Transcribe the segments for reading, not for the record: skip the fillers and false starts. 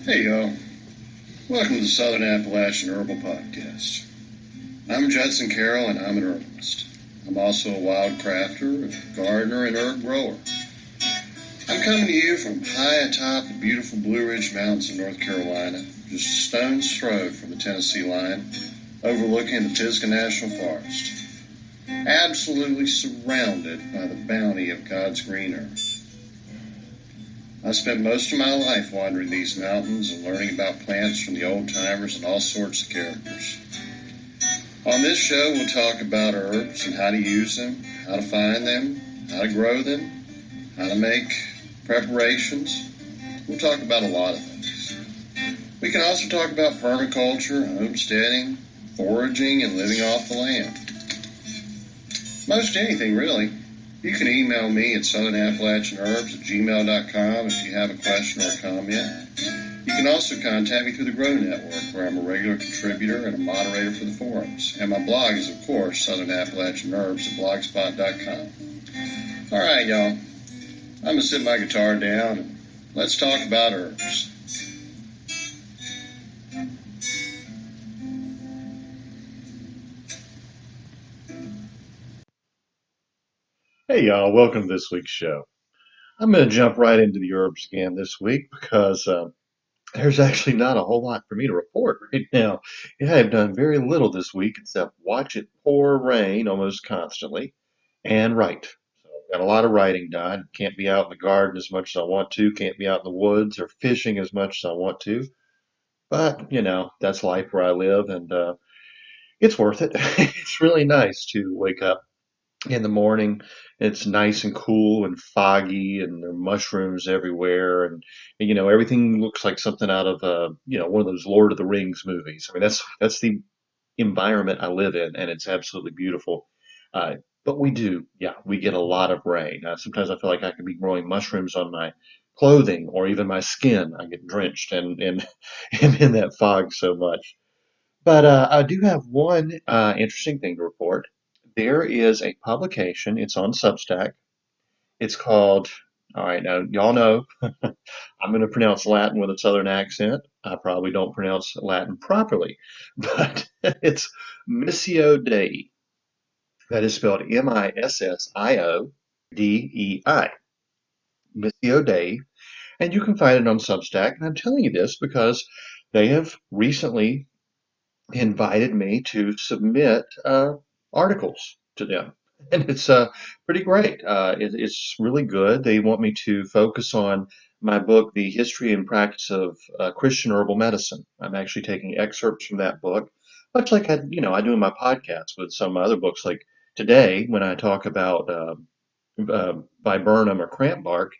Hey y'all, welcome to the Southern Appalachian Herbal Podcast. I'm Judson Carroll and I'm an herbalist. I'm also a wild crafter, a gardener, and herb grower. I'm coming to you from high atop the beautiful Blue Ridge Mountains of North Carolina, just a stone's throw from the Tennessee line, overlooking the Pisgah National Forest. Absolutely surrounded by the bounty of God's green earth. I spent most of my life wandering these mountains and learning about plants from the old timers and all sorts of characters. On this show, we'll talk about herbs and how to use them, how to find them, how to grow them, how to make preparations. We'll talk about a lot of things. We can also talk about permaculture, homesteading, foraging, and living off the land. Most anything, really. You can email me at southernappalachianherbs@gmail.com if you have a question or a comment. You can also contact me through the Grow Network, where I'm a regular contributor and a moderator for the forums. And my blog is, of course, southernappalachianherbs@blogspot.com. All right, y'all. I'm going to sit my guitar down and let's talk about herbs. Hey y'all, welcome to this week's show. I'm going to jump right into the herbs again this week because there's actually not a whole lot for me to report right now. Yeah, I've done very little this week except watch it pour rain almost constantly and write. So I've got a lot of writing done. Can't be out in the garden as much as I want to, can't be out in the woods or fishing as much as I want to. But, that's life where I live and it's worth it. It's really nice to wake up in the morning. It's nice and cool and foggy, and there are mushrooms everywhere, and everything looks like something out of one of those Lord of the Rings movies. I mean, that's the environment I live in, and it's absolutely beautiful. Uh, but we get a lot of rain. Sometimes I feel like I could be growing mushrooms on my clothing or even my skin. I get drenched and and in that fog so much. But I do have one interesting thing to report. There is a publication, it's on Substack. It's called, all right, now y'all know I'm going to pronounce Latin with a southern accent. I probably don't pronounce Latin properly, but it's Missio Dei. That is spelled Missiodei, Missio Dei. And you can find it on Substack. And I'm telling you this because they have recently invited me to submit articles to them. And it's pretty great. It's really good. They want me to focus on my book, The History and Practice of Christian Herbal Medicine. I'm actually taking excerpts from that book, much like I do in my podcast with some other books. Like today, when I talk about Viburnum or Cramp Bark,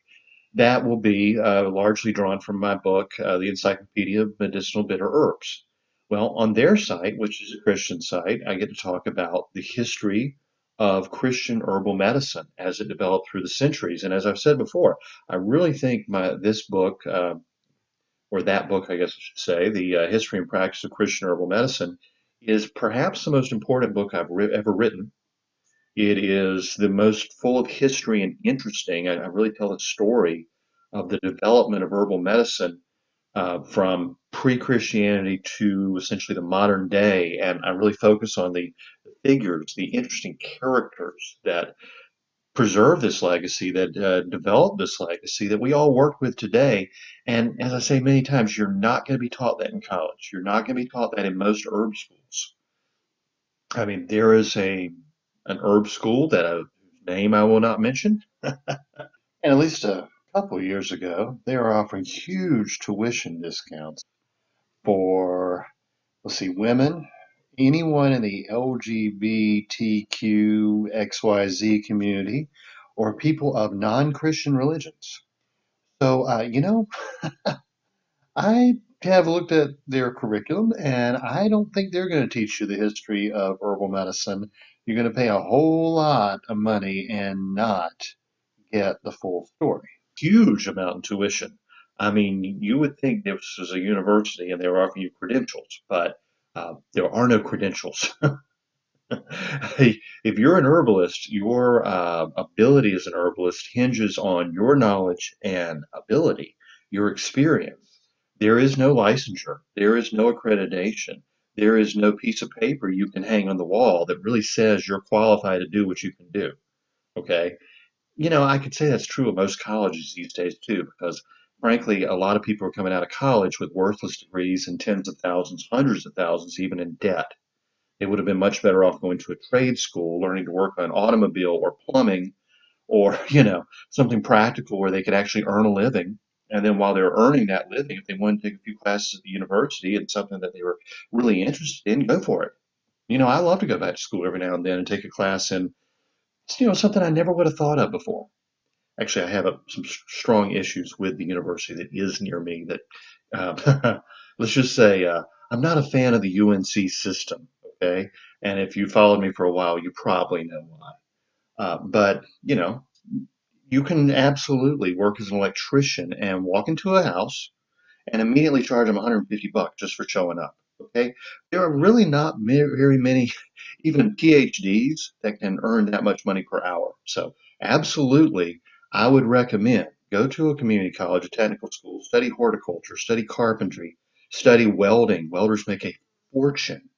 that will be largely drawn from my book, The Encyclopedia of Medicinal Bitter Herbs. Well, on their site, which is a Christian site, I get to talk about the history of Christian herbal medicine as it developed through the centuries. And as I've said before, I really think this book, or that book, I guess I should say, The History and Practice of Christian Herbal Medicine, is perhaps the most important book I've ever written. It is the most full of history and interesting. I really tell the story of the development of herbal medicine from pre-Christianity to essentially the modern day, and I really focus on the figures, the interesting characters that preserve this legacy, that develop this legacy that we all work with today. And as I say many times, you're not going to be taught that in college. You're not going to be taught that in most herb schools. I mean, there is an herb school that whose name I will not mention, and at least a couple of years ago, they were offering huge tuition discounts for, let's see, women, anyone in the LGBTQ XYZ community, or people of non-Christian religions. So, I have looked at their curriculum, and I don't think they're going to teach you the history of herbal medicine. You're going to pay a whole lot of money and not get the full story. Huge amount in tuition. I mean, you would think this was a university and they were offering you credentials, but there are no credentials. If you're an herbalist, your ability as an herbalist hinges on your knowledge and ability, your experience. There is no licensure. There is no accreditation. There is no piece of paper you can hang on the wall that really says you're qualified to do what you can do. Okay. I could say that's true of most colleges these days too, because frankly, a lot of people are coming out of college with worthless degrees and tens of thousands, hundreds of thousands, even in debt. They would have been much better off going to a trade school, learning to work on an automobile or plumbing or, something practical where they could actually earn a living. And then while they're earning that living, if they want to take a few classes at the university and something that they were really interested in, go for it. I love to go back to school every now and then and take a class in, something I never would have thought of before. Actually, I have some strong issues with the university that is near me that, let's just say, I'm not a fan of the UNC system. Okay. And if you followed me for a while, you probably know why. But, you can absolutely work as an electrician and walk into a house and immediately charge them $150 just for showing up. Okay, there are really not very many, even PhDs, that can earn that much money per hour. So, absolutely, I would recommend go to a community college, a technical school, study horticulture, study carpentry, study welding. Welders make a fortune.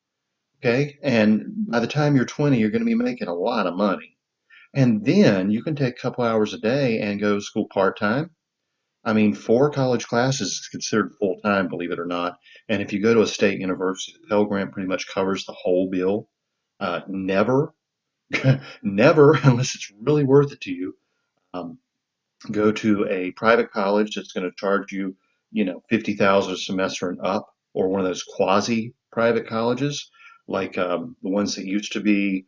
Okay, and by the time you're 20, you're going to be making a lot of money. And then you can take a couple hours a day and go to school part time. I mean, 4 college classes is considered full time, believe it or not. And if you go to a state university, the Pell Grant pretty much covers the whole bill. Never, never, unless it's really worth it to you, um, go to a private college that's going to charge you, 50,000 a semester and up, or one of those quasi private colleges, like the ones that used to be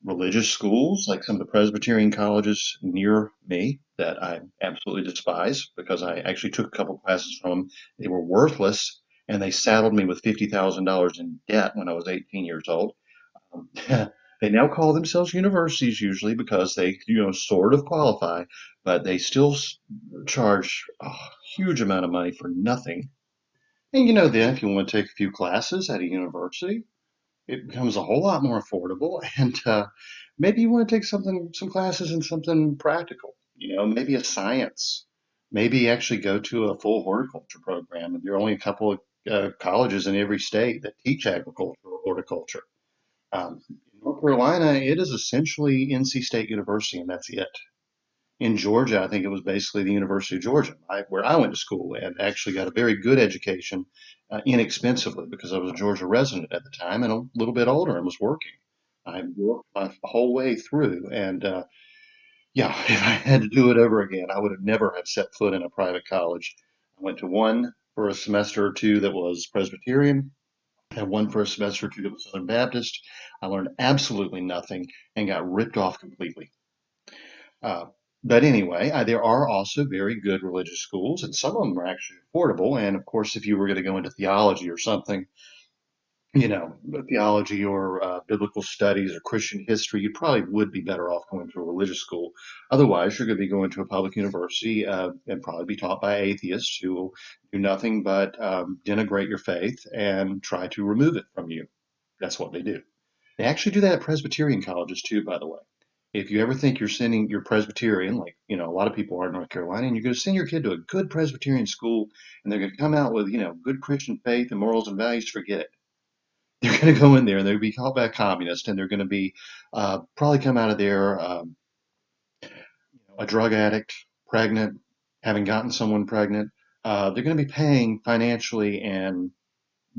religious schools, like some of the Presbyterian colleges near me that I absolutely despise because I actually took a couple classes from them. They were worthless and they saddled me with $50,000 in debt when I was 18 years old. Um, they now call themselves universities usually because they, sort of qualify, but they still charge a huge amount of money for nothing. And then if you want to take a few classes at a university, it becomes a whole lot more affordable. And maybe you want to take some classes in something practical, maybe a science, maybe actually go to a full horticulture program. There are only a couple of colleges in every state that teach agriculture or horticulture. In North Carolina, it is essentially NC State University, and that's it. In Georgia, I think it was basically the University of Georgia, where I went to school and actually got a very good education inexpensively because I was a Georgia resident at the time and a little bit older and was working. I worked my whole way through, and yeah, if I had to do it over again, I would have never have set foot in a private college. I went to one for a semester or two that was Presbyterian, and one for a semester or two that was Southern Baptist. I learned absolutely nothing and got ripped off completely. Uh, but anyway, there are also very good religious schools, and some of them are actually affordable. And of course, if you were going to go into theology or something, theology or biblical studies or Christian history, you probably would be better off going to a religious school. Otherwise, you're going to be going to a public university and probably be taught by atheists who will do nothing but denigrate your faith and try to remove it from you. That's what they do. They actually do that at Presbyterian colleges too, by the way. If you ever think you're sending your Presbyterian, like, a lot of people are in North Carolina, and you're going to send your kid to a good Presbyterian school and they're going to come out with, good Christian faith and morals and values, forget it. They're going to go in there and they're going to be called back communist and they're going to be probably come out of there a drug addict, pregnant, having gotten someone pregnant. They're going to be paying financially and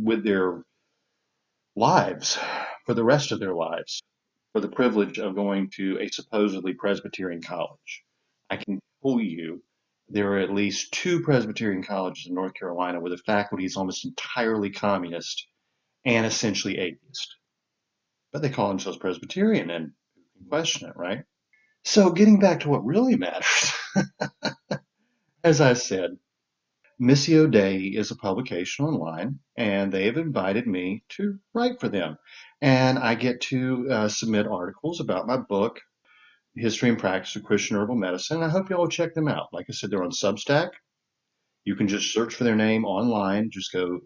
with their lives for the rest of their lives for the privilege of going to a supposedly Presbyterian college. I can tell you there are at least 2 Presbyterian colleges in North Carolina where the faculty is almost entirely communist and essentially atheist. But they call themselves Presbyterian and who can question it, right? So getting back to what really matters, as I said, Missio Dei is a publication online, and they have invited me to write for them. And I get to submit articles about my book, History and Practice of Christian Herbal Medicine. I hope you all will check them out. Like I said, they're on Substack. You can just search for their name online. Just go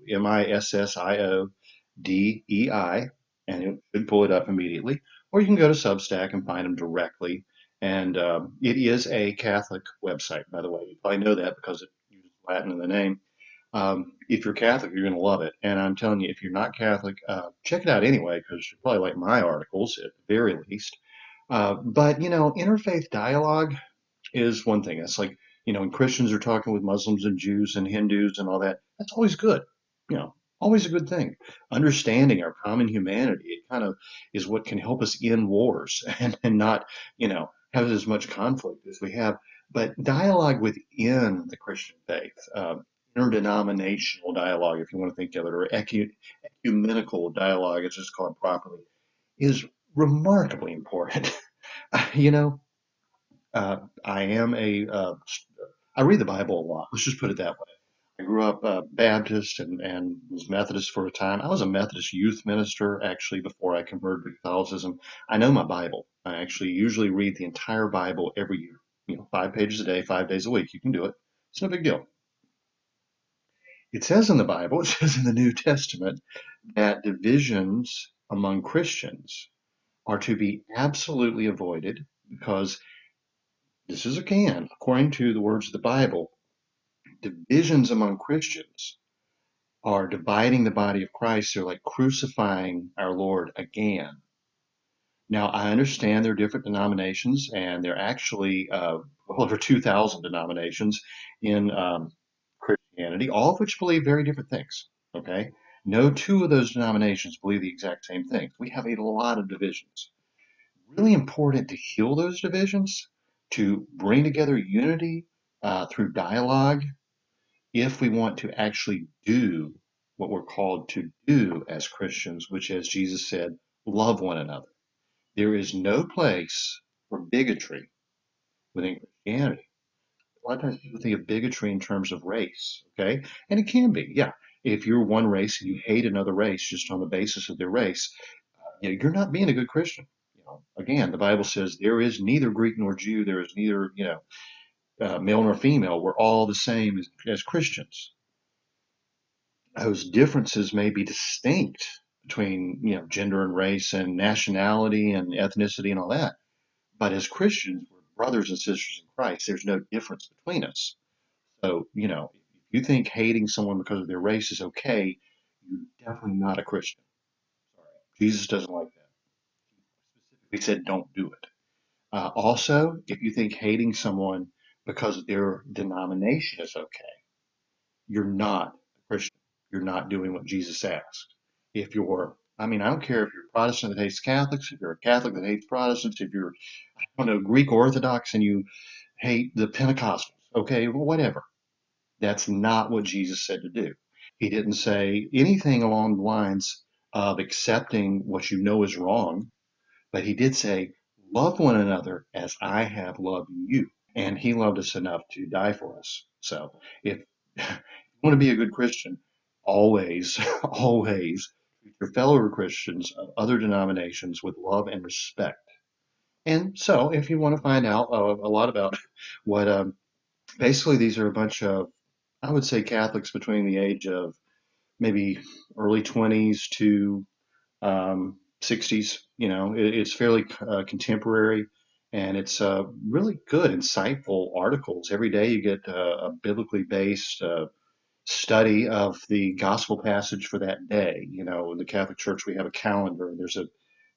Missiodei, and it should pull it up immediately. Or you can go to Substack and find them directly. And it is a Catholic website, by the way. You probably know that because it uses Latin in the name. If you're Catholic, you're going to love it. And I'm telling you, if you're not Catholic, check it out anyway, because you probably like my articles at the very least. But, interfaith dialogue is one thing. It's like, when Christians are talking with Muslims and Jews and Hindus and all that, that's always good. You know, always a good thing. Understanding our common humanity, it kind of is what can help us end wars and not, have as much conflict as we have. But dialogue within the Christian faith, interdenominational dialogue, if you want to think of it, or ecumenical dialogue, as it's called properly, is remarkably important. you know, I am I read the Bible a lot. Let's just put it that way. I grew up Baptist and was Methodist for a time. I was a Methodist youth minister actually before I converted to Catholicism. I know my Bible. I actually usually read the entire Bible every year. 5 pages a day, 5 days a week. You can do it. It's no big deal. It says in the Bible, it says in the New Testament, that divisions among Christians are to be absolutely avoided because this is a can, according to the words of the Bible, divisions among Christians are dividing the body of Christ. They're like crucifying our Lord again. Now, I understand there are different denominations, and there are actually well over 2,000 denominations in Christianity, all of which believe very different things. Okay? No two of those denominations believe the exact same thing. We have a lot of divisions. Really important to heal those divisions, to bring together unity through dialogue, if we want to actually do what we're called to do as Christians, which, as Jesus said, love one another. There is no place for bigotry within Christianity. A lot of times people think of bigotry in terms of race, okay? And it can be, yeah. If you're one race and you hate another race just on the basis of their race, you're not being a good Christian. Again, the Bible says there is neither Greek nor Jew, there is neither, male nor female. We're all the same as Christians. Those differences may be distinct between, gender and race and nationality and ethnicity and all that. But as Christians, we're brothers and sisters in Christ. There's no difference between us. So, if you think hating someone because of their race is okay, you're definitely not a Christian. Sorry. Jesus doesn't like that. He specifically said don't do it. Also, if you think hating someone because of their denomination is okay, you're not a Christian. You're not doing what Jesus asked. If you're, I mean, I don't care if you're a Protestant that hates Catholics, if you're a Catholic that hates Protestants, if you're, I don't know, Greek Orthodox and you hate the Pentecostals, okay, well, whatever. That's not what Jesus said to do. He didn't say anything along the lines of accepting what you know is wrong, but he did say, love one another as I have loved you. And he loved us enough to die for us. So if you want to be a good Christian, always, always treat your fellow Christians of other denominations with love and respect. And so, if you want to find out a lot about what, basically, these are a bunch of, I would say, Catholics between the age of maybe early 20s to 60s. It's fairly contemporary, and it's really good, insightful articles. Every day you get a biblically based study of the gospel passage for that day. In the Catholic Church we have a calendar.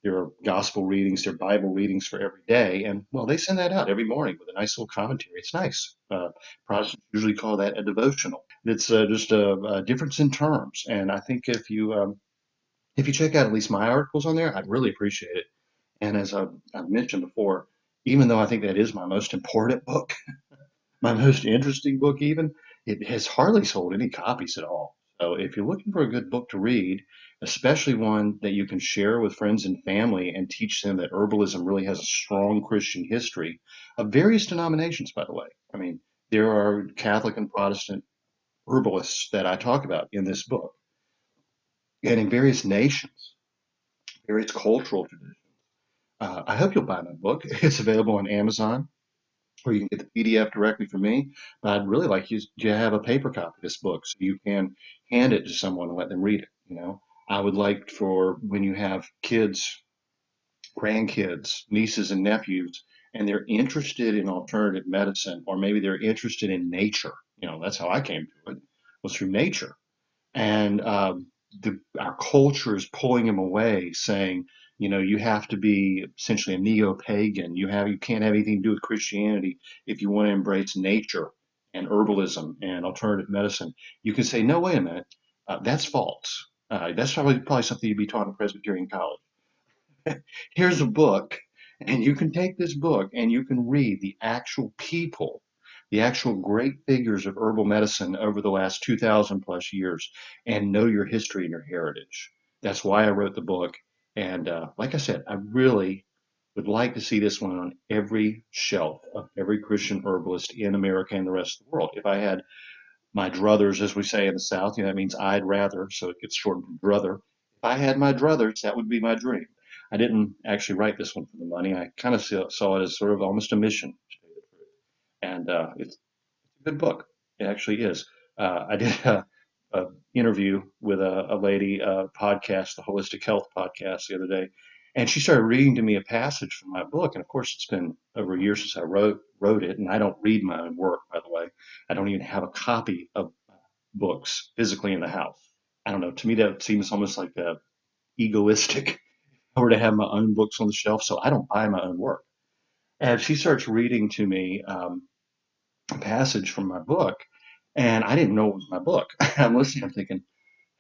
There are gospel readings, there are Bible readings for every day, and well, they send that out every morning with a nice little commentary. It's nice. Protestants usually call that a devotional. It's just a difference in terms, and I think if you check out at least my articles on there, I'd really appreciate it. And as I've mentioned before, even though I think that is my most important book, my most interesting book even, it has hardly sold any copies at all. So if you're looking for a good book to read, especially one that you can share with friends and family and teach them that herbalism really has a strong Christian history of various denominations, by the way. I mean, there are Catholic and Protestant herbalists that I talk about in this book, and in various nations, various cultural traditions. I hope you'll buy my book. It's available on Amazon, or you can get the PDF directly from me. But I'd really like you to have a paper copy of this book so you can hand it to someone and let them read it. I would like for when you have kids, grandkids, nieces and nephews, and they're interested in alternative medicine, or maybe they're interested in nature. That's how I came to it. was through nature. And our culture is pulling him away, saying, you have to be essentially a neo-pagan. You can't have anything to do with Christianity if you want to embrace nature and herbalism and alternative medicine. You can say, no, wait a minute, that's false. That's probably something you'd be taught in Presbyterian college. Here's a book, and you can take this book and you can read the actual people, the actual great figures of herbal medicine over the last 2,000 plus years, and know your history and your heritage. That's why I wrote the book. And like I said, I really would like to see this one on every shelf of every Christian herbalist in America and the rest of the world. If I had my druthers, as we say in the South, that means I'd rather, so it gets shortened from druther. If I had my druthers, that would be my dream. I didn't actually write this one for the money. I kind of saw it as sort of almost a mission, to tell you the truth. And it's a good book. It actually is. I did a interview with a lady, podcast, the Holistic Health podcast, the other day, and she started reading to me a passage from my book. And of course, it's been over a year since I wrote it, and I don't read my own work, by the way. I don't even have a copy of books physically in the house. I don't know. To me, that seems almost like egoistic. If I were to have my own books on the shelf, so I don't buy my own work. And she starts reading to me a passage from my book, and I didn't know it was my book. I'm listening, I'm thinking,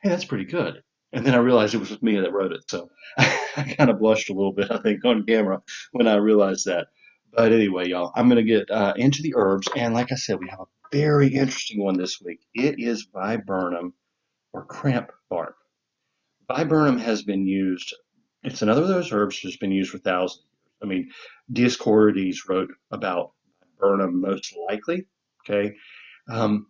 hey, that's pretty good. And then I realized it was me that wrote it. So I kind of blushed a little bit, I think, on camera when I realized that. But anyway, y'all, I'm going to get into the herbs. And like I said, we have a very interesting one this week. It is viburnum or cramp bark. Viburnum has been used, it's another of those herbs that's been used for thousands of years. I mean, Dioscorides wrote about viburnum most likely. Okay. Um,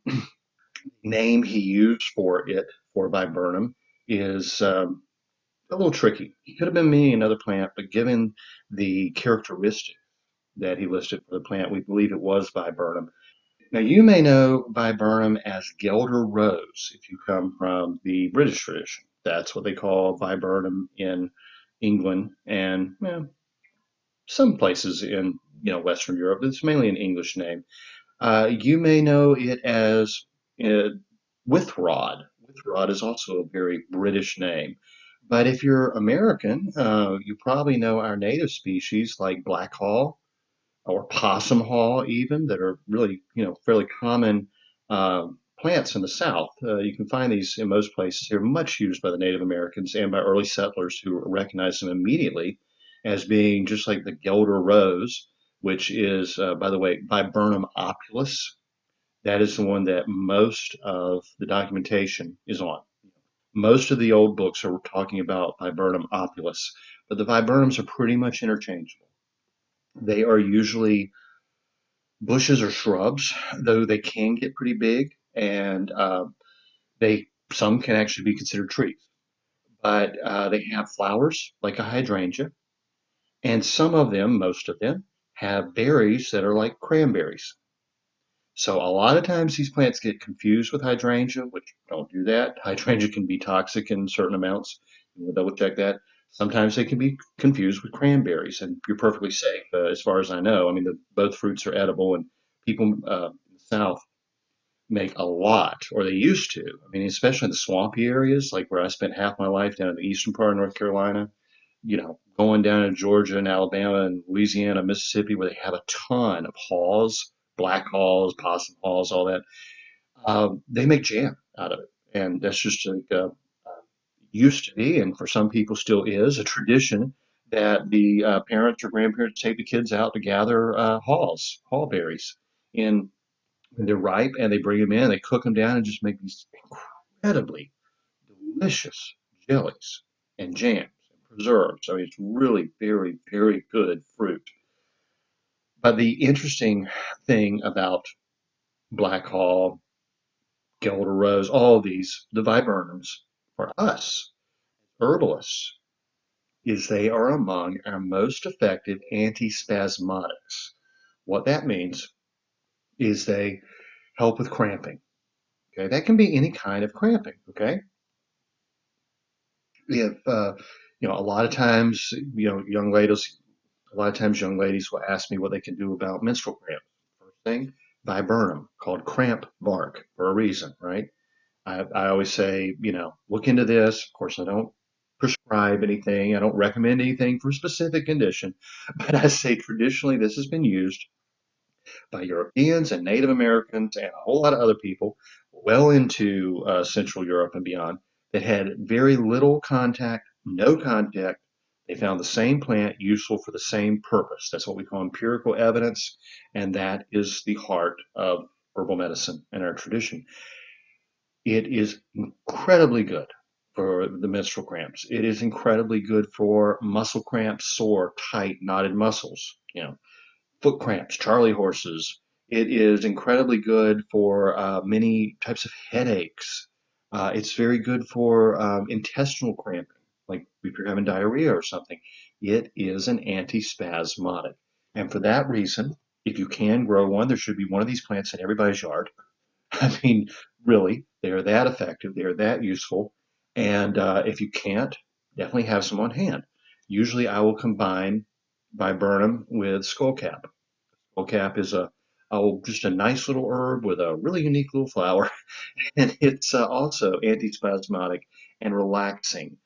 Name he used for it, for viburnum, is a little tricky. He could have been meaning another plant, but given the characteristic that he listed for the plant, we believe it was viburnum. Now, you may know viburnum as Guelder Rose if you come from the British tradition. That's what they call viburnum in England and some places in Western Europe. But it's mainly an English name. You may know it as uh, Withrod. Withrod is also a very British name. But if you're American, you probably know our native species like black haw or possum haw, even that are really, fairly common uh, plants in the South. You can find these in most places. They're much used by the Native Americans and by early settlers who recognized them immediately as being just like the Guelder Rose, which is, by the way, Viburnum opulus. That is the one that most of the documentation is on. Most of the old books are talking about Viburnum opulus, but the viburnums are pretty much interchangeable. They are usually bushes or shrubs, though they can get pretty big, and they some can actually be considered trees. But they have flowers like a hydrangea, and some of them, most of them, have berries that are like cranberries. So a lot of times these plants get confused with hydrangea, which don't do that. Hydrangea can be toxic in certain amounts. We'll double check that. Sometimes they can be confused with cranberries, and you're perfectly safe, as far as I know. I mean, both fruits are edible, and people in the South make a lot, or they used to. I mean, especially in the swampy areas, like where I spent half my life down in the eastern part of North Carolina, going down to Georgia and Alabama and Louisiana, Mississippi, where they have a ton of haws, black haws, possum haws, all that. They make jam out of it, and that's just like used to be, and for some people still is a tradition that the parents or grandparents take the kids out to gather haw berries, in when they're ripe, and they bring them in, they cook them down, and just make these incredibly delicious jellies and jams and preserves. I mean, it's really very, very good fruit. But the interesting thing about black haw, Guelder Rose, all of these, the viburnums, for us herbalists, is they are among our most effective antispasmodics. What that means is they help with cramping. Okay, that can be any kind of cramping. Okay, if a lot of times, a lot of times young ladies will ask me what they can do about menstrual cramps. First thing, viburnum, called cramp bark for a reason, right? I always say, look into this. Of course, I don't prescribe anything. I don't recommend anything for a specific condition, but I say traditionally this has been used by Europeans and Native Americans and a whole lot of other people well into Central Europe and beyond that had very little contact, no contact. They found the same plant useful for the same purpose. That's what we call empirical evidence, and that is the heart of herbal medicine and our tradition. It is incredibly good for the menstrual cramps. It is incredibly good for muscle cramps, sore, tight, knotted muscles. Foot cramps, Charlie horses. It is incredibly good for many types of headaches. It's very good for intestinal cramping, like if you're having diarrhea or something. It is an antispasmodic. And for that reason, if you can grow one, there should be one of these plants in everybody's yard. I mean, really, they are that effective, they are that useful. And if you can't, definitely have some on hand. Usually I will combine Viburnum with skullcap. Skullcap is just a nice little herb with a really unique little flower, and it's also antispasmodic and relaxing.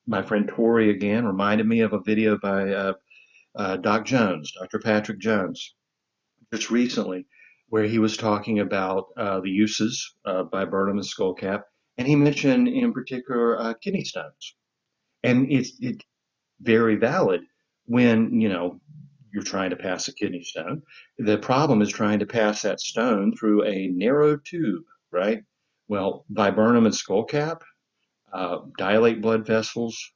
My friend Tori again reminded me of a video by Dr. Patrick Jones, just recently, where he was talking about the uses by Burnham and Skullcap, and he mentioned in particular kidney stones, and it's very valid when you're trying to pass a kidney stone. The problem is trying to pass that stone through a narrow tube, right? Well, viburnum and skullcap dilate blood vessels,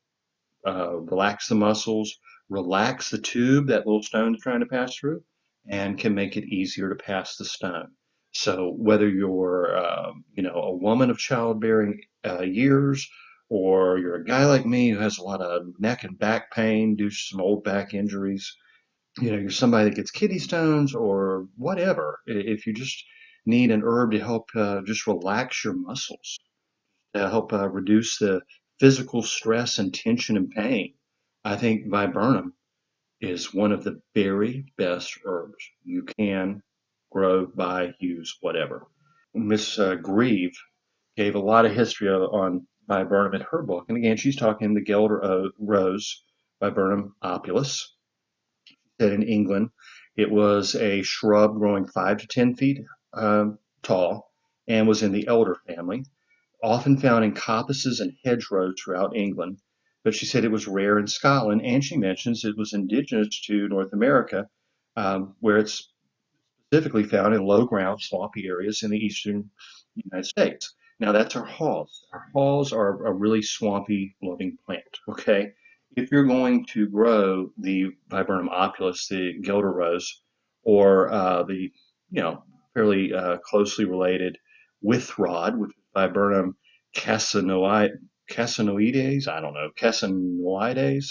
relax the muscles, relax the tube that little stone is trying to pass through, and can make it easier to pass the stone. So whether you're, a woman of childbearing years, or you're a guy like me who has a lot of neck and back pain due to some old back injuries, you're somebody that gets kidney stones or whatever. If you just need an herb to help just relax your muscles, to help reduce the physical stress and tension and pain. I think viburnum is one of the very best herbs you can grow, buy, use, whatever. Miss Grieve gave a lot of history on viburnum in her book. And again, she's talking the Gelder Rose, Viburnum opulus. That in England, it was a shrub growing 5 to 10 feet tall and was in the elder family, often found in coppices and hedgerows throughout England. But she said it was rare in Scotland, and she mentions it was indigenous to North America, where it's specifically found in low ground, swampy areas in the eastern United States. Now that's our halls. Our halls are a really swampy loving plant. Okay. If you're going to grow the Viburnum opulus, the Gelder rose, or the fairly closely related withrod, which is Viburnum cassinoides, I don't know, cassinoides,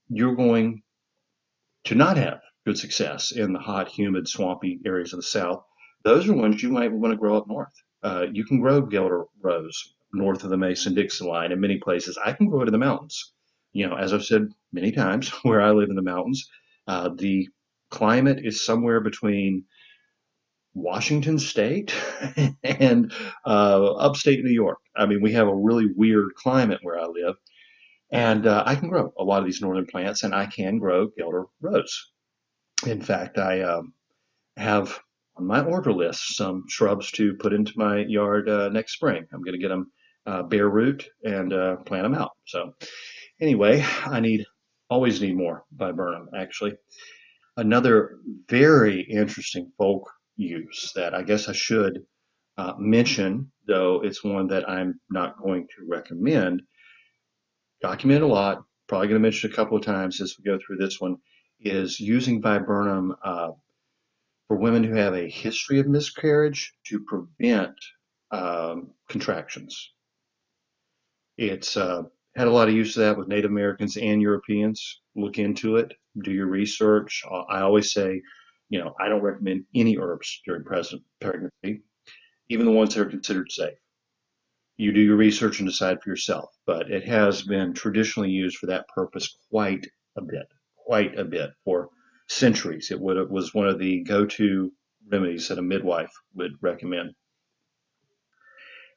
you're going to not have good success in the hot, humid, swampy areas of the South. Those are ones you might want to grow up north. You can grow Gelder rose north of the Mason-Dixon line in many places. I can grow it in the mountains. As I've said many times, where I live in the mountains, the climate is somewhere between Washington State and upstate New York. I mean, we have a really weird climate where I live, and I can grow a lot of these northern plants, and I can grow Gelder rose. In fact, I have on my order list some shrubs to put into my yard next spring. I'm going to get them bare root and plant them out. So anyway, always need more viburnum, actually. Another very interesting folk use that I guess I should mention, though it's one that I'm not going to recommend, document a lot, probably going to mention a couple of times as we go through this one, is using viburnum for women who have a history of miscarriage to prevent contractions. It's had a lot of use of that with Native Americans and Europeans. Look into it, do your research. I always say, I don't recommend any herbs during pregnancy, even the ones that are considered safe. You do your research and decide for yourself, but it has been traditionally used for that purpose quite a bit for centuries. It was one of the go-to remedies that a midwife would recommend.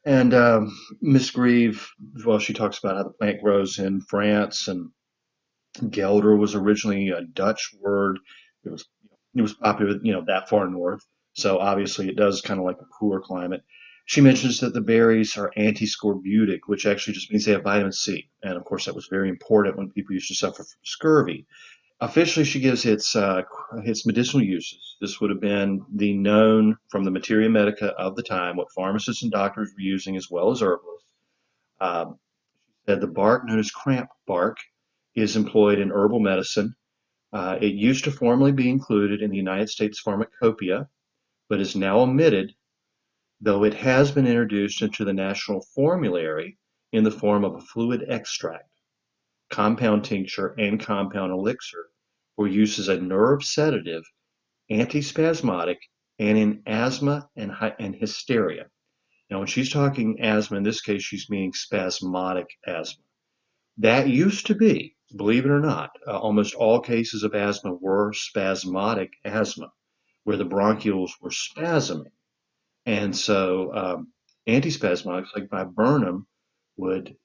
And Miss Grieve, well, she talks about how the plant grows in France, and Gelder was originally a Dutch word. It was popular, that far north. So obviously it does kind of like a cooler climate. She mentions that the berries are anti-scorbutic, which actually just means they have vitamin C. And of course, that was very important when people used to suffer from scurvy. Officially, she gives its medicinal uses. This would have been the known from the materia medica of the time, what pharmacists and doctors were using as well as herbalists. Um, that the bark, known as cramp bark, is employed in herbal medicine. It used to formerly be included in the United States Pharmacopoeia, but is now omitted, though it has been introduced into the National Formulary in the form of a fluid extract, compound tincture, and compound elixir for use as a nerve sedative, antispasmodic, and in asthma and hysteria. Now, when she's talking asthma, in this case, she's meaning spasmodic asthma. That used to be, believe it or not, almost all cases of asthma were spasmodic asthma, where the bronchioles were spasming. And so antispasmodics like Viburnum would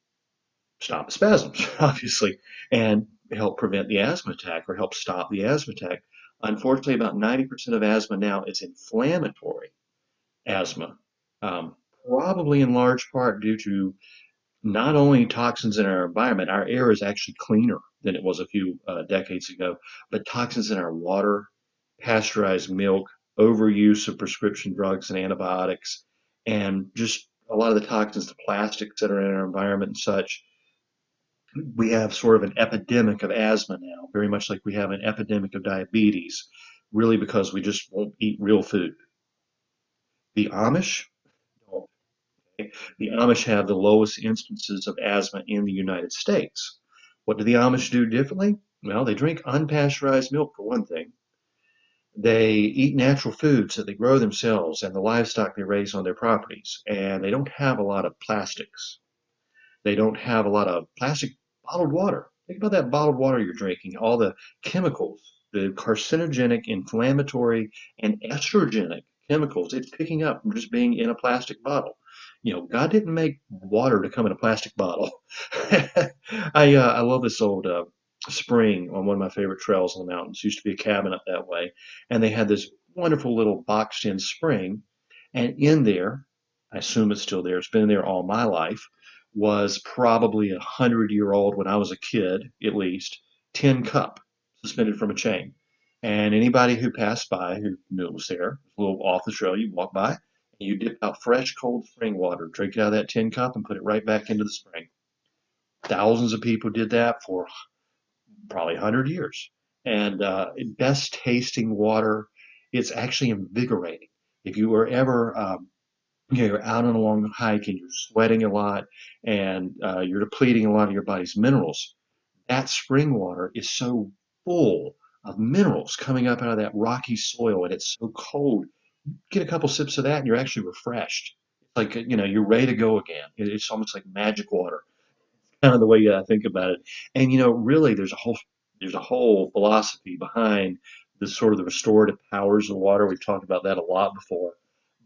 stop the spasms, obviously, and help prevent the asthma attack or help stop the asthma attack. Unfortunately, about 90% of asthma now is inflammatory asthma, probably in large part due to not only toxins in our environment. Our air is actually cleaner than it was a few decades ago, but toxins in our water, pasteurized milk, overuse of prescription drugs and antibiotics, and just a lot of the toxins, the plastics that are in our environment and such. We have sort of an epidemic of asthma now, very much like we have an epidemic of diabetes, really because we just won't eat real food. The Amish, the Amish have the lowest instances of asthma in the United States. What do the Amish do differently? Well, they drink unpasteurized milk for one thing. They eat natural foods that they grow themselves and the livestock they raise on their properties, and they don't have a lot of plastics. They don't have a lot of plastic bottled water. Think about that bottled water you're drinking, all the chemicals, the carcinogenic, inflammatory, and estrogenic chemicals it's picking up from just being in a plastic bottle. God didn't make water to come in a plastic bottle. I love this old spring on one of my favorite trails in the mountains. Used to be a cabin up that way, and they had this wonderful little boxed-in spring, and in there, I assume it's still there. It's been there all my life, was probably 100-year-old when I was a kid, at least, tin cup suspended from a chain. And anybody who passed by who knew it was there, a little off the trail, you walk by, and you dip out fresh, cold spring water, drink it out of that tin cup, and put it right back into the spring. Thousands of people did that for probably 100 years. And best tasting water, it's actually invigorating. If you were ever you're out on a long hike and you're sweating a lot and you're depleting a lot of your body's minerals, that spring water is so full of minerals coming up out of that rocky soil and it's so cold. Get a couple sips of that and you're actually refreshed. It's like, you're ready to go again. It's almost like magic water, kind of the way I think about it. And really, there's a whole philosophy behind the sort of the restorative powers of water. We've talked about that a lot before.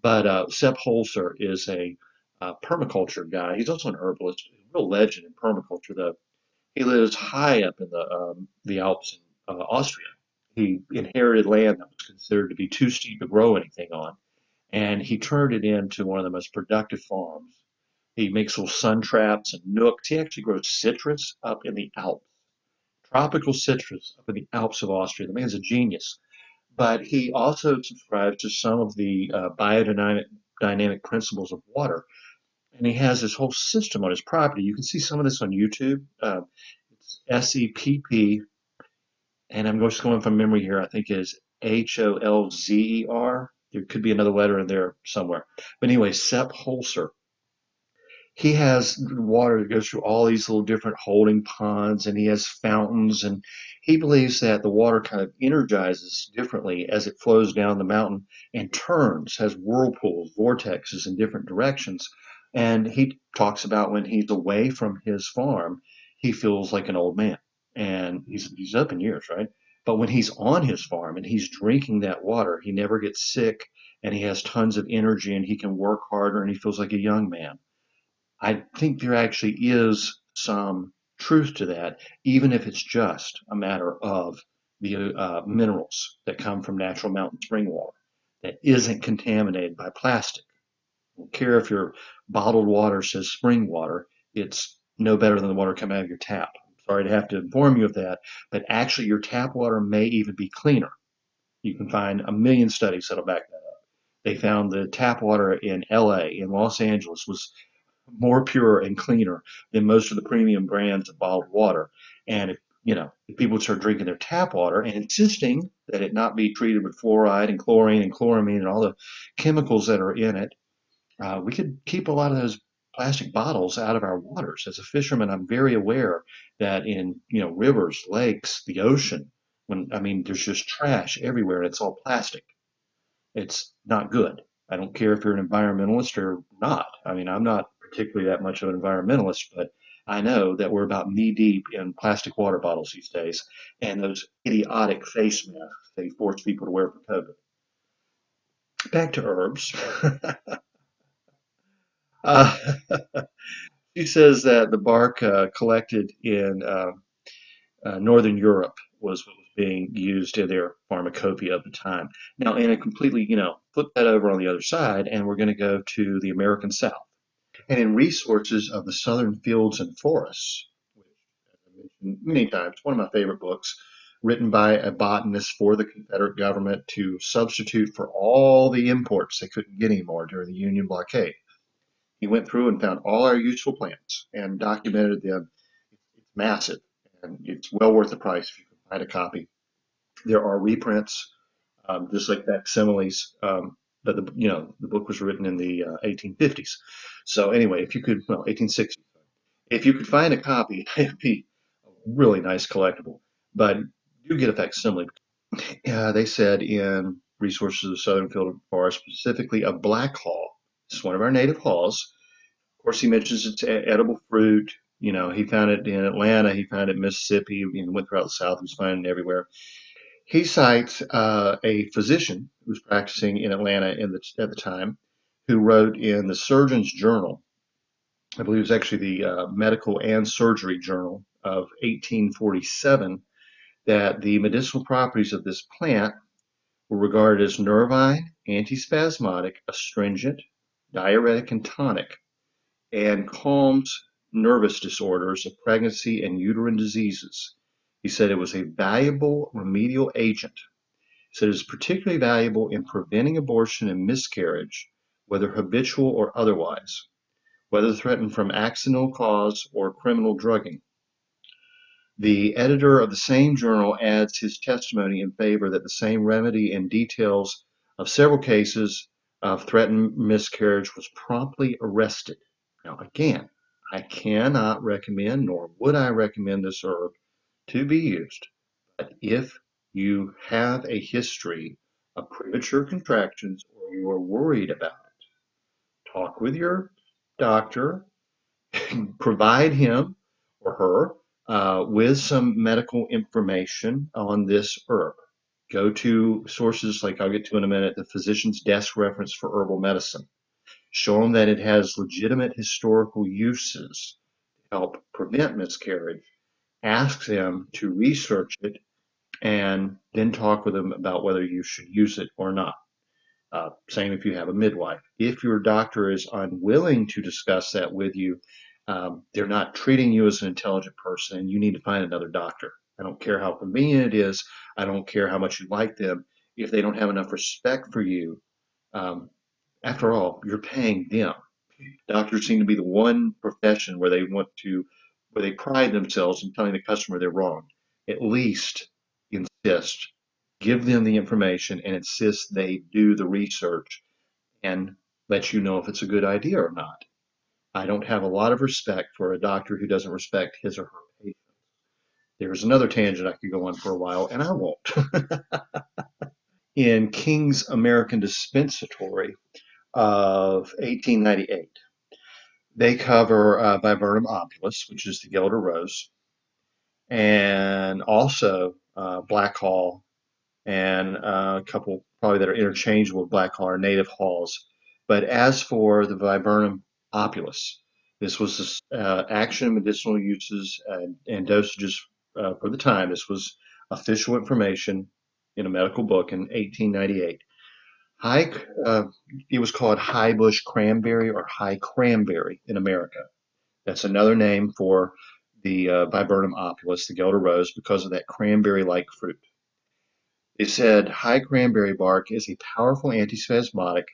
But Sepp Holzer is a permaculture guy. He's also an herbalist, a real legend in permaculture. Though he lives high up in the Alps in Austria. He inherited land that was considered to be too steep to grow anything on, and he turned it into one of the most productive farms. He makes little sun traps and nooks. He actually grows citrus up in the Alps, tropical citrus up in the Alps of Austria. The man's a genius. But he also subscribes to some of the biodynamic dynamic principles of water. And he has this whole system on his property. You can see some of this on YouTube. It's SEPP, and I'm just going from memory here. I think it is HOLZER. There could be another letter in there somewhere. But anyway, Sepp Holzer, he has water that goes through all these little different holding ponds and he has fountains, and he believes that the water kind of energizes differently as it flows down the mountain and turns, has whirlpools, vortexes in different directions. And he talks about when he's away from his farm, he feels like an old man, and he's up in years, right? But when he's on his farm and he's drinking that water, he never gets sick and he has tons of energy and he can work harder and he feels like a young man. I think there actually is some truth to that, even if it's just a matter of the minerals that come from natural mountain spring water that isn't contaminated by plastic. I don't care if your bottled water says spring water, it's no better than the water coming out of your tap. I'm sorry to have to inform you of that, but actually your tap water may even be cleaner. You can find a million studies that'll back that up. They found the tap water in LA, in Los Angeles, was more pure and cleaner than most of the premium brands of bottled water. And if people start drinking their tap water and insisting that it not be treated with fluoride and chlorine and chloramine and all the chemicals that are in it, we could keep a lot of those plastic bottles out of our waters. As a fisherman, I'm very aware that in rivers, lakes, the ocean, there's just trash everywhere and it's all plastic. It's not good. I don't care if you're an environmentalist or not. I'm not particularly that much of an environmentalist, but I know that we're about knee deep in plastic water bottles these days and those idiotic face masks they force people to wear for COVID. Back to herbs. uh, she says that the bark collected in Northern Europe was what was being used in their pharmacopoeia of the time. Now, in a completely, flip that over on the other side, and we're going to go to the American South. And in Resources of the Southern Fields and Forests, which, as I mentioned many times, one of my favorite books, written by a botanist for the Confederate government to substitute for all the imports they couldn't get anymore during the Union blockade. He went through and found all our useful plants and documented them. It's massive, and it's well worth the price if you can find a copy. There are reprints, just like facsimiles. But the book was written in the 1850s. So anyway, if you could, well, 1860s, if you could find a copy, it'd be a really nice collectible. But do get a facsimile. They said in Resources of the Southern Field and Forest, specifically of black haw. It's one of our native haws. Of course, he mentions it's edible fruit. He found it in Atlanta. He found it in Mississippi. He went throughout the South. He was finding it everywhere. He cites a physician who was practicing in Atlanta at the time, who wrote in the Surgeon's Journal. I believe it was actually the Medical and Surgery Journal of 1847, that the medicinal properties of this plant were regarded as nervine, antispasmodic, astringent, diuretic, and tonic, and calms nervous disorders of pregnancy and uterine diseases. He said it was a valuable remedial agent. He said it is particularly valuable in preventing abortion and miscarriage, whether habitual or otherwise, whether threatened from accidental cause or criminal drugging. The editor of the same journal adds his testimony in favor that the same remedy and details of several cases of threatened miscarriage was promptly arrested. Now, again, I cannot recommend, nor would I recommend this herb to be used. But if you have a history of premature contractions or you are worried about it, talk with your doctor, provide him or her with some medical information on this herb. Go to sources like I'll get to in a minute, the physician's desk reference for herbal medicine. Show them that it has legitimate historical uses to help prevent miscarriage. Ask them to research it and then talk with them about whether you should use it or not. Same if you have a midwife. If your doctor is unwilling to discuss that with you, they're not treating you as an intelligent person, and you need to find another doctor. I don't care how convenient it is. I don't care how much you like them. If they don't have enough respect for you, um, after all, you're paying them. Doctors seem to be the one profession where they pride themselves in telling the customer they're wrong. At least insist, give them the information and insist they do the research and let you know if it's a good idea or not. I don't have a lot of respect for a doctor who doesn't respect his or her patient. There's another tangent I could go on for a while, and I won't. In King's American Dispensatory of 1898, they cover Viburnum opulus, which is the Gelder rose, and also black haw, and a couple probably that are interchangeable with black haw or native haws. But as for the Viburnum opulus, this was action and medicinal uses and dosages for the time. This was official information in a medical book in 1898. High, uh, it was called high bush cranberry or high cranberry in America. That's another name for the Viburnum opulus, the Gelder rose, because of that cranberry-like fruit. They said high cranberry bark is a powerful antispasmodic,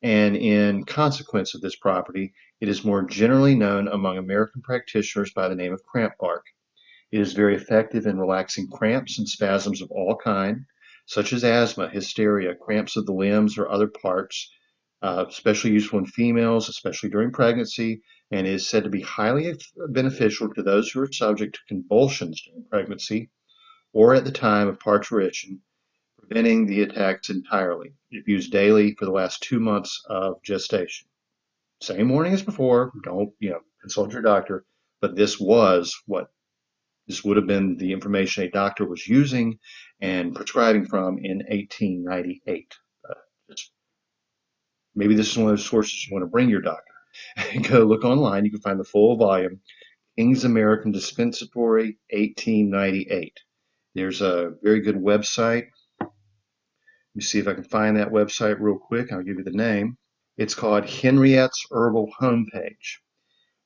and in consequence of this property, it is more generally known among American practitioners by the name of cramp bark. It is very effective in relaxing cramps and spasms of all kind, such as asthma, hysteria, cramps of the limbs or other parts, especially useful in females, especially during pregnancy, and is said to be highly beneficial to those who are subject to convulsions during pregnancy or at the time of parturition, preventing the attacks entirely, if used daily for the last 2 months of gestation. Same warning as before, don't, consult your doctor, but this would have been the information a doctor was using and prescribing from in 1898. Uh, Maybe this is one of those sources you want to bring your doctor. Go look online. You can find the full volume, King's American Dispensatory, 1898. There's a very good website. Let me see if I can find that website real quick. I'll give you the name. It's called Henriette's Herbal Homepage.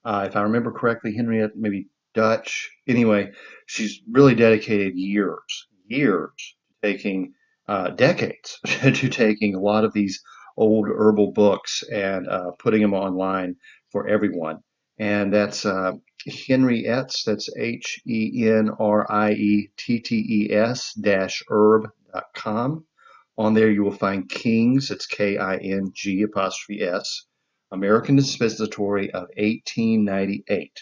If I remember correctly, Henriette, maybe Dutch. Anyway, she's really dedicated years to taking, decades to taking a lot of these old herbal books and putting them online for everyone. And that's Henriette's, that's HENRIETTES herb.com. On there you will find King's, it's KING apostrophe S, American Dispensatory of 1898.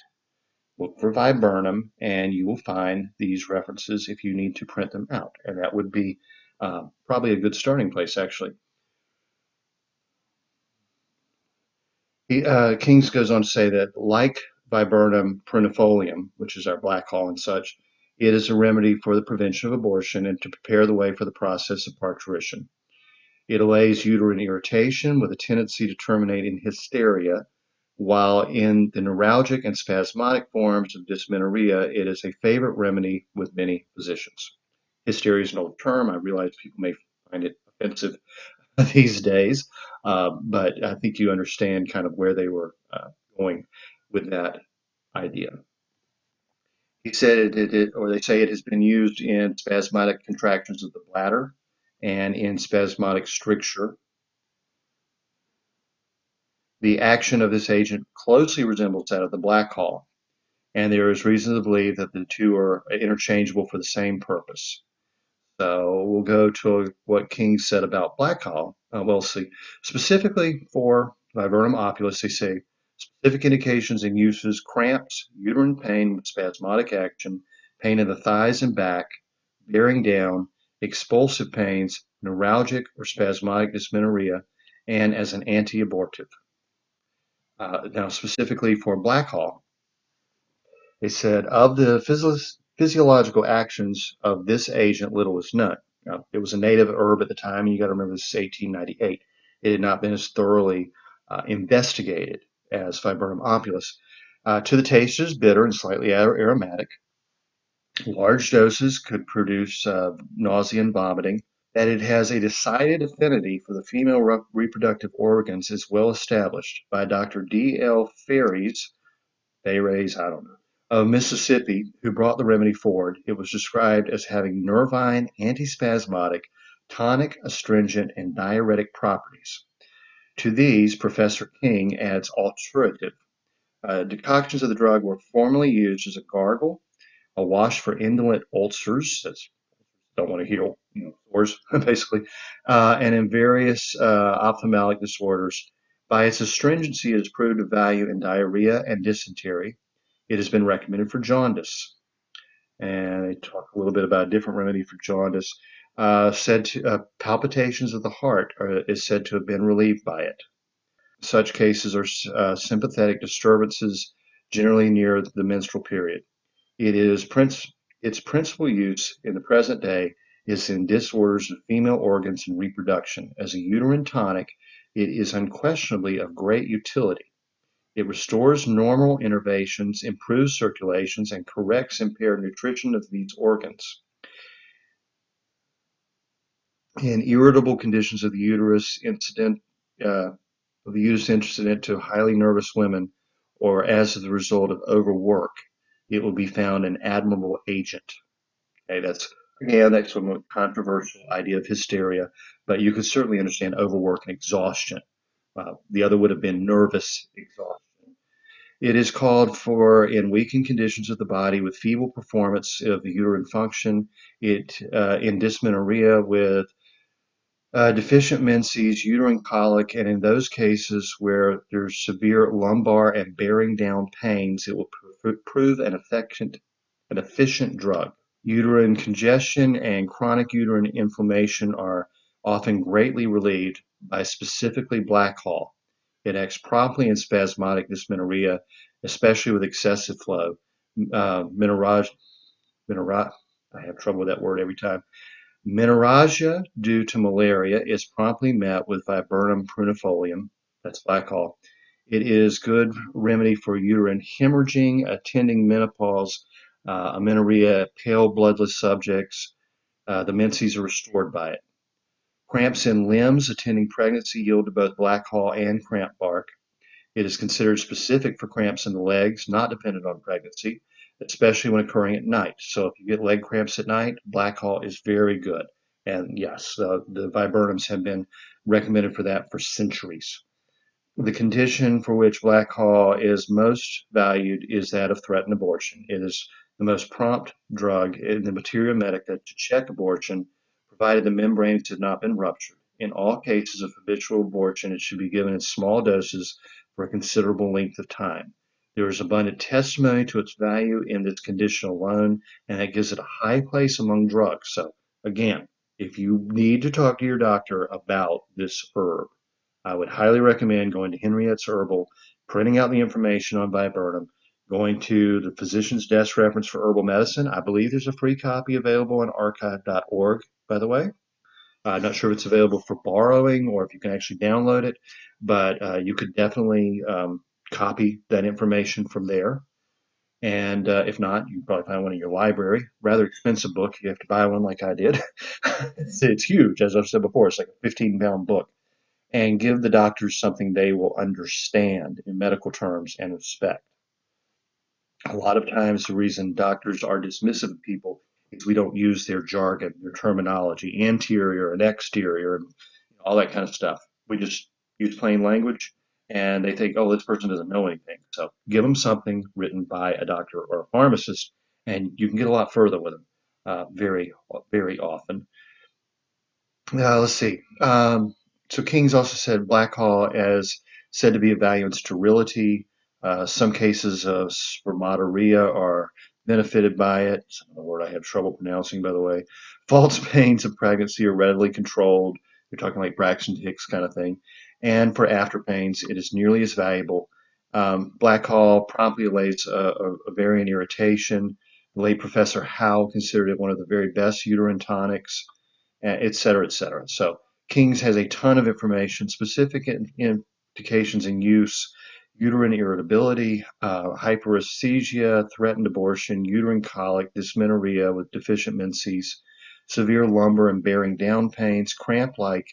Look for Viburnum and you will find these references if you need to print them out. And that would be probably a good starting place, actually. Kings goes on to say that, like Viburnum perennifolium, which is our black haw and such, it is a remedy for the prevention of abortion and to prepare the way for the process of parturition. It allays uterine irritation with a tendency to terminate in hysteria, while in the neuralgic and spasmodic forms of dysmenorrhea, it is a favorite remedy with many physicians. Hysteria is an old term. I realize people may find it offensive these days, but I think you understand kind of where they were going with that idea. He said or they say it has been used in spasmodic contractions of the bladder and in spasmodic stricture. The action of this agent closely resembles that of the black haw, and there is reason to believe that the two are interchangeable for the same purpose. So we'll go to what King said about black haw. We'll see. Specifically for Viburnum opulus, they say specific indications and uses: cramps, uterine pain with spasmodic action, pain in the thighs and back, bearing down, expulsive pains, neuralgic or spasmodic dysmenorrhea, and as an anti-abortive. Now, specifically for black haw, they said of the physiological actions of this agent, little is known. Now, it was a native herb at the time, and you got to remember this is 1898. It had not been as thoroughly investigated as Viburnum opulus. To the taste, it is bitter and slightly aromatic. Large doses could produce nausea and vomiting. That it has a decided affinity for the female reproductive organs is well established by Dr. D.L. Ferries, I don't know, of Mississippi, who brought the remedy forward. It was described as having nervine, antispasmodic, tonic, astringent, and diuretic properties. To these, Professor King adds alterative. Decoctions of the drug were formerly used as a gargle, a wash for indolent ulcers, that's don't want to heal, sores, basically, and in various ophthalmic disorders. By its astringency, it has proved of value in diarrhea and dysentery. It has been recommended for jaundice. And they talk a little bit about a different remedy for jaundice. Palpitations of the heart is said to have been relieved by it. Such cases are sympathetic disturbances, generally near the menstrual period. It is Its principal use in the present day is in disorders of female organs and reproduction. As a uterine tonic, it is unquestionably of great utility. It restores normal innervations, improves circulations, and corrects impaired nutrition of these organs. In irritable conditions of the uterus incident to highly nervous women, or as the result of overwork, it will be found an admirable agent. Okay, that's a controversial idea of hysteria, but you could certainly understand overwork and exhaustion. The other would have been nervous exhaustion. It is called for in weakened conditions of the body with feeble performance of the uterine function. In dysmenorrhea with deficient menses, uterine colic, and in those cases where there's severe lumbar and bearing down pains, it will prove an efficient drug. Uterine congestion and chronic uterine inflammation are often greatly relieved by specifically Blackhaw. It acts promptly in spasmodic dysmenorrhea, especially with excessive flow. Menorrhagia, I have trouble with that word every time. Menorrhagia due to malaria is promptly met with Viburnum prunifolium, that's Blackhaw. It is good remedy for uterine hemorrhaging, attending menopause, amenorrhea, pale bloodless subjects. The menses are restored by it. Cramps in limbs attending pregnancy yield to both Blackhaw and Cramp Bark. It is considered specific for cramps in the legs, not dependent on pregnancy, especially when occurring at night. So if you get leg cramps at night, Blackhaw is very good. And yes, the viburnums have been recommended for that for centuries. The condition for which Blackhaw is most valued is that of threatened abortion. It is the most prompt drug in the materia medica to check abortion, provided the membranes have not been ruptured. In all cases of habitual abortion, it should be given in small doses for a considerable length of time. There is abundant testimony to its value in this condition alone, and that gives it a high place among drugs. So, again, if you need to talk to your doctor about this herb, I would highly recommend going to Henriette's Herbal, printing out the information on Viburnum, going to the physician's desk reference for herbal medicine. I believe there's a free copy available on archive.org, by the way. I'm not sure if it's available for borrowing or if you can actually download it, but you could definitely copy that information from there. And if not, you can probably find one in your library. Rather expensive book. You have to buy one like I did. It's huge, as I've said before. It's like a 15-pound book. And give the doctors something they will understand in medical terms and respect. A lot of times the reason doctors are dismissive of people is we don't use their jargon, their terminology, anterior and exterior, and all that kind of stuff. We just use plain language, and they think, oh, this person doesn't know anything. So give them something written by a doctor or a pharmacist, and you can get a lot further with them very, very often. Let's see. So King's also said Blackhaw as said to be of value in sterility. Some cases of spermatorrhea are benefited by it. It's a word I have trouble pronouncing, by the way. False pains of pregnancy are readily controlled. You're talking like Braxton Hicks kind of thing. And for after pains, it is nearly as valuable. Blackhaw promptly allays ovarian irritation. The late Professor Howe considered it one of the very best uterine tonics, et cetera, et cetera. So King's has a ton of information, specific indications in use, uterine irritability, hyperesthesia, threatened abortion, uterine colic, dysmenorrhea with deficient menses, severe lumbar and bearing down pains, cramp-like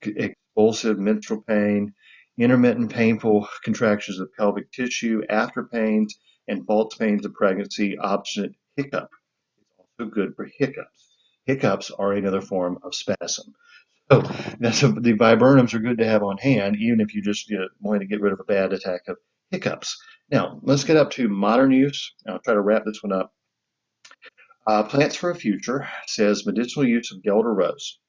expulsive menstrual pain, intermittent painful contractions of pelvic tissue, after pains, and false pains of pregnancy, obstinate hiccup. It's also good for hiccups. Hiccups are another form of spasm. So the viburnums are good to have on hand, even if you just want to get rid of a bad attack of hiccups. Now, let's get up to modern use. I'll try to wrap this one up. Plants for a Future says medicinal use of Guelder Rose.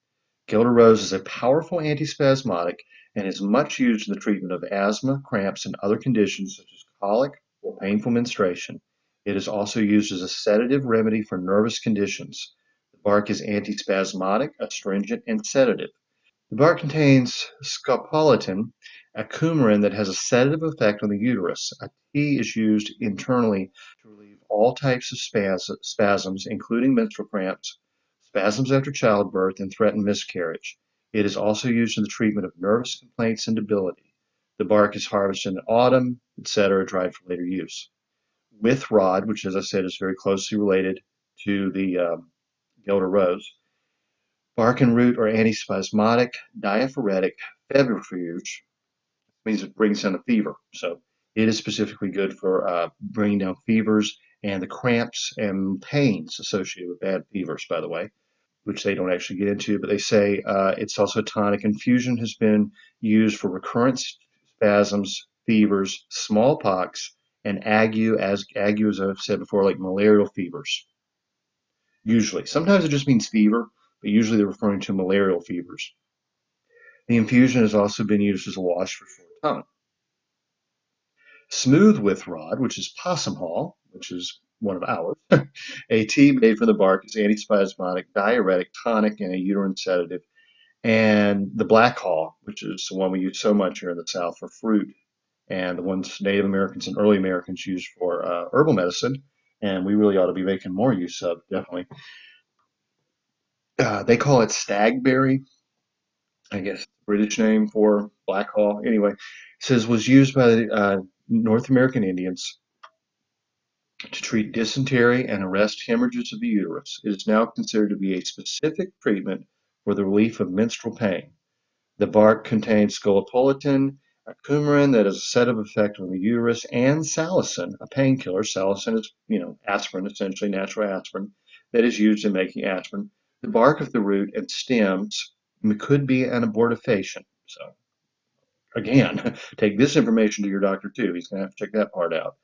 Guelder Rose is a powerful antispasmodic and is much used in the treatment of asthma, cramps, and other conditions such as colic or painful menstruation. It is also used as a sedative remedy for nervous conditions. The bark is antispasmodic, astringent, and sedative. The bark contains scopolamine, a coumarin that has a sedative effect on the uterus. A tea is used internally to relieve all types of spasms, including menstrual cramps, spasms after childbirth, and threatened miscarriage. It is also used in the treatment of nervous complaints and debility. The bark is harvested in autumn, etc., dried for later use. With rod, which, as I said, is very closely related to the Guelder rose. Bark and root are antispasmodic, diaphoretic, febrifuge, means it brings down the fever. So it is specifically good for bringing down fevers and the cramps and pains associated with bad fevers, by the way, which they don't actually get into, but they say it's also a tonic. Infusion has been used for recurrent spasms, fevers, smallpox, and ague, as I've said before, like malarial fevers. Usually. Sometimes it just means fever, but usually they're referring to malarial fevers. The infusion has also been used as a wash for sore tongue. Smooth with rod, which is possum haw, which is one of ours. A tea made from the bark is antispasmodic, diuretic, tonic, and a uterine sedative. And the black haw, which is the one we use so much here in the South for fruit, and the ones Native Americans and early Americans used for herbal medicine, and we really ought to be making more use of, definitely. They call it stagberry, I guess, British name for black haw. Anyway, it says was used by the North American Indians to treat dysentery and arrest hemorrhages of the uterus. It is now considered to be a specific treatment for the relief of menstrual pain. The bark contains scopolamine, a coumarin that is a sedative effect on the uterus, and salicin, a painkiller. Salicin is, aspirin, essentially natural aspirin, that is used in making aspirin. The bark of the root and stems could be an abortifacient. So, again, take this information to your doctor too. He's going to have to check that part out.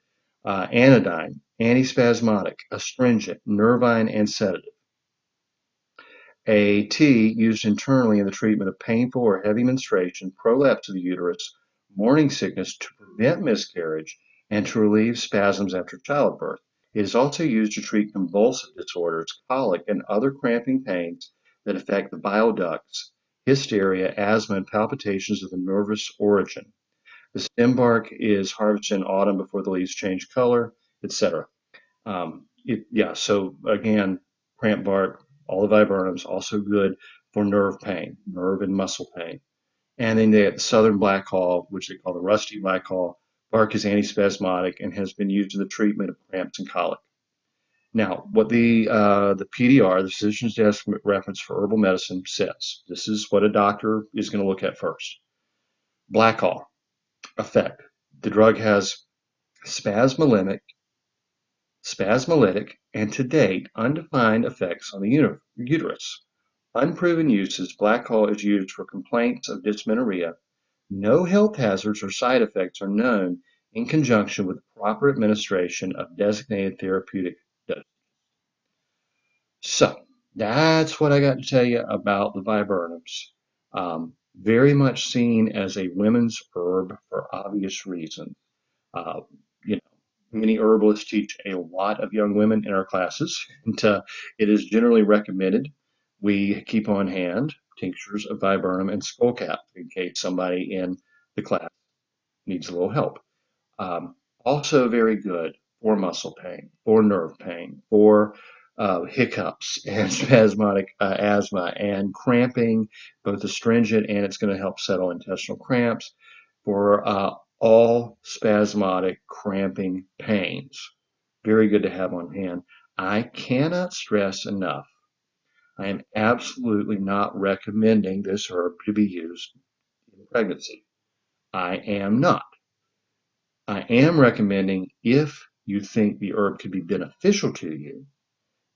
Anodyne, antispasmodic, astringent, nervine, and sedative. A tea used internally in the treatment of painful or heavy menstruation, prolapse of the uterus, morning sickness to prevent miscarriage, and to relieve spasms after childbirth. It is also used to treat convulsive disorders, colic, and other cramping pains that affect the bile ducts, hysteria, asthma, and palpitations of the nervous origin. The stem bark is harvested in autumn before the leaves change color, etc. So again, cramp bark, all the viburnums, also good for nerve pain, nerve and muscle pain. And then the southern black haw, which they call the rusty black haw, bark is antispasmodic and has been used in the treatment of cramps and colic. Now, what the PDR, the physician's desk reference for herbal medicine, says. This is what a doctor is going to look at first. Black haw effect. The drug has spasmolytic, and to date, undefined effects on the uterus. Unproven uses, black haw is used for complaints of dysmenorrhea. No health hazards or side effects are known in conjunction with proper administration of designated therapeutic doses. So, that's what I got to tell you about the viburnums. Very much seen as a women's herb for obvious reasons. Uh, you know, Many herbalists teach a lot of young women in our classes, and it is generally recommended we keep on hand tinctures of viburnum and skullcap in case somebody in the class needs a little help. Um, Also very good for muscle pain, for nerve pain, for hiccups and spasmodic asthma and cramping, both astringent and it's going to help settle intestinal cramps for all spasmodic cramping pains. Very good to have on hand. I cannot stress enough. I am absolutely not recommending this herb to be used in pregnancy. I am not. I am recommending if you think the herb could be beneficial to you,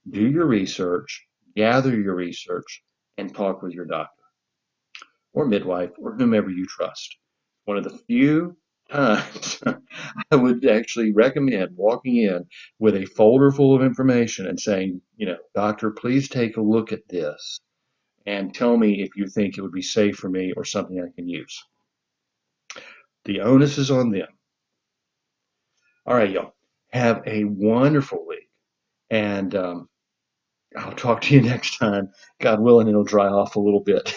do your research, gather your research, and talk with your doctor or midwife or whomever you trust. One of the few times I would actually recommend walking in with a folder full of information and saying, doctor, please take a look at this and tell me if you think it would be safe for me or something I can use. The onus is on them. All right, y'all. Have a wonderful week. And I'll talk to you next time. God willing, it'll dry off a little bit.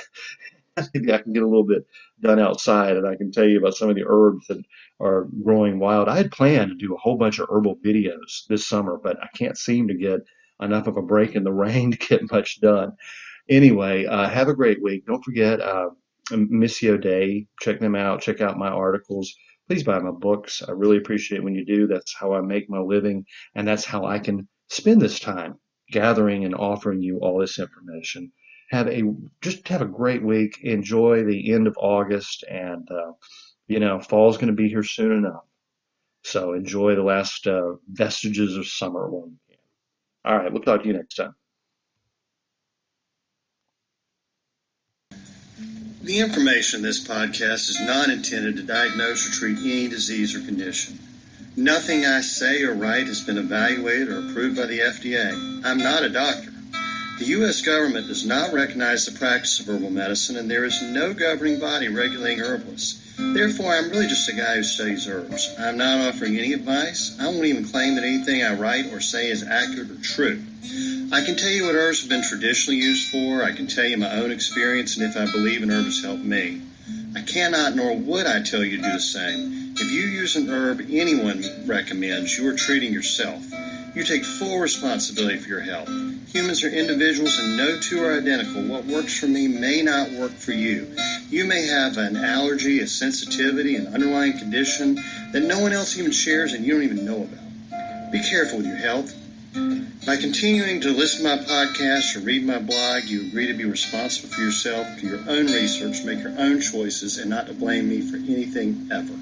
maybe I can get a little bit done outside, and I can tell you about some of the herbs that are growing wild. I had planned to do a whole bunch of herbal videos this summer, but I can't seem to get enough of a break in the rain to get much done. Anyway, have a great week. Don't forget Missio Dei. Check them out. Check out my articles. Please buy my books. I really appreciate when you do. That's how I make my living, and that's how I can spend this time gathering and offering you all this information. Have a great week. Enjoy the end of August, and fall's going to be here soon enough. So enjoy the last vestiges of summer while you can. All right, we'll talk to you next time. The information in this podcast is not intended to diagnose or treat any disease or condition. Nothing I say or write has been evaluated or approved by the FDA. I'm not a doctor. The U.S. government does not recognize the practice of herbal medicine, and there is no governing body regulating herbalists. Therefore, I'm really just a guy who studies herbs. I'm not offering any advice. I won't even claim that anything I write or say is accurate or true. I can tell you what herbs have been traditionally used for. I can tell you my own experience and if I believe an herb has helped me. I cannot nor would I tell you to do the same. If you use an herb anyone recommends, you are treating yourself. You take full responsibility for your health. Humans are individuals and no two are identical. What works for me may not work for you. You may have an allergy, a sensitivity, an underlying condition that no one else even shares and you don't even know about. Be careful with your health. By continuing to listen to my podcast or read my blog, you agree to be responsible for yourself, do your own research, make your own choices, and not to blame me for anything ever.